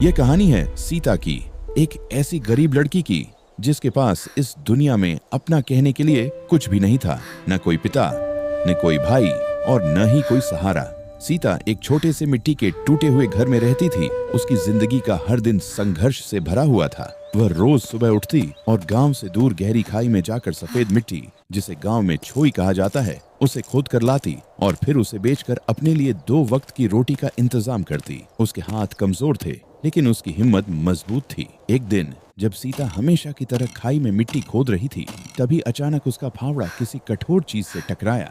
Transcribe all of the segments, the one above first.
ये कहानी है सीता की, एक ऐसी गरीब लड़की की जिसके पास इस दुनिया में अपना कहने के लिए कुछ भी नहीं था। न कोई पिता, न कोई भाई और न ही कोई सहारा। सीता एक छोटे से मिट्टी के टूटे हुए घर में रहती थी। उसकी जिंदगी का हर दिन संघर्ष से भरा हुआ था। वह रोज सुबह उठती और गांव से दूर गहरी खाई में जाकर सफेद मिट्टी, जिसे गांव में छोई कहा जाता है, उसे खोद कर लाती और फिर उसे बेचकर अपने लिए 2 वक्त की रोटी का इंतजाम करती। उसके हाथ कमजोर थे, लेकिन उसकी हिम्मत मजबूत थी। एक दिन जब सीता हमेशा की तरह खाई में मिट्टी खोद रही थी, तभी अचानक उसका फावड़ा किसी कठोर चीज से टकराया।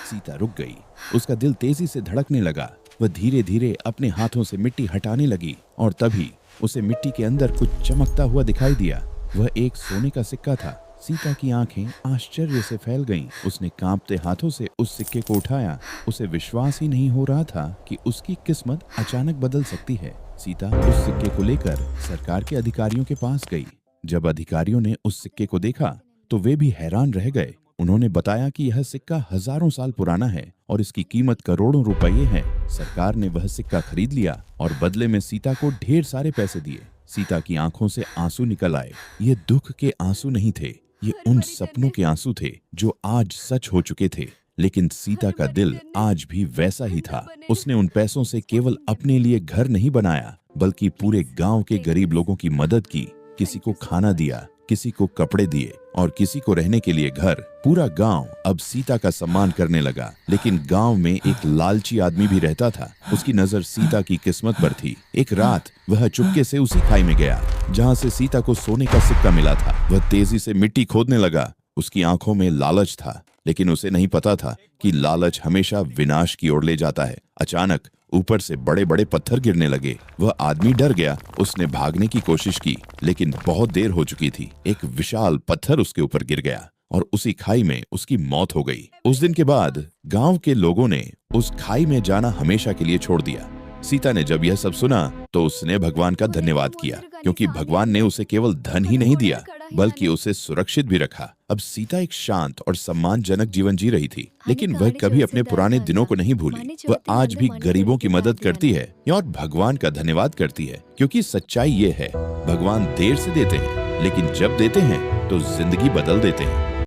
सीता रुक गई। उसका दिल तेजी से धड़कने लगा। वह धीरे धीरे अपने हाथों से मिट्टी हटाने लगी और तभी उसे मिट्टी के अंदर कुछ चमकता हुआ दिखाई दिया। वह एक सोने का सिक्का था। सीता की आंखें आश्चर्य से फैल गईं। उसने कांपते हाथों से उस सिक्के को उठाया। उसे विश्वास ही नहीं हो रहा था कि उसकी किस्मत अचानक बदल सकती है। सीता उस सिक्के को लेकर सरकार के अधिकारियों के पास गई। जब अधिकारियों ने उस सिक्के को देखा तो वे भी हैरान रह गए। उन्होंने बताया कि यह सिक्का हजारों साल पुराना है और इसकी कीमत करोड़ों रुपये है। सरकार ने वह सिक्का खरीद लिया और बदले में सीता को ढेर सारे पैसे दिए। सीता की आंखों से आंसू निकल आए। ये दुख के आंसू नहीं थे, ये उन सपनों के आंसू थे जो आज सच हो चुके थे। लेकिन सीता का दिल आज भी वैसा ही था। उसने उन पैसों से केवल अपने लिए घर नहीं बनाया, बल्कि पूरे गांव के गरीब लोगों की मदद की। किसी को खाना दिया, किसी को कपड़े दिए और किसी को रहने के लिए घर। पूरा गांव अब सीता का सम्मान करने लगा। लेकिन गांव में एक लालची आदमी भी रहता था। उसकी नजर सीता की किस्मत पर थी। एक रात वह चुपके से उसी खाई में गया जहां से सीता को सोने का सिक्का मिला था। वह तेजी से मिट्टी खोदने लगा। उसकी आंखों में लालच था, लेकिन उसे नहीं पता था कि लालच हमेशा विनाश की ओर ले जाता है। अचानक ऊपर से बड़े बड़े पत्थर गिरने लगे। वह आदमी डर गया। उसने भागने की कोशिश की, लेकिन बहुत देर हो चुकी थी। एक विशाल पत्थर उसके ऊपर गिर गया और उसी खाई में उसकी मौत हो गई। उस दिन के बाद गांव के लोगों ने उस खाई में जाना हमेशा के लिए छोड़ दिया। सीता ने जब यह सब सुना तो उसने भगवान का धन्यवाद किया, क्योंकि भगवान ने उसे केवल धन ही नहीं दिया, बल्कि उसे सुरक्षित भी रखा। अब सीता एक शांत और सम्मानजनक जीवन जी रही थी, लेकिन वह कभी अपने पुराने दिनों को नहीं भूली। वह आज भी गरीबों की मदद करती है और भगवान का धन्यवाद करती है, क्योंकि सच्चाई ये है, भगवान देर से देते हैं, लेकिन जब देते हैं तो जिंदगी बदल देते हैं।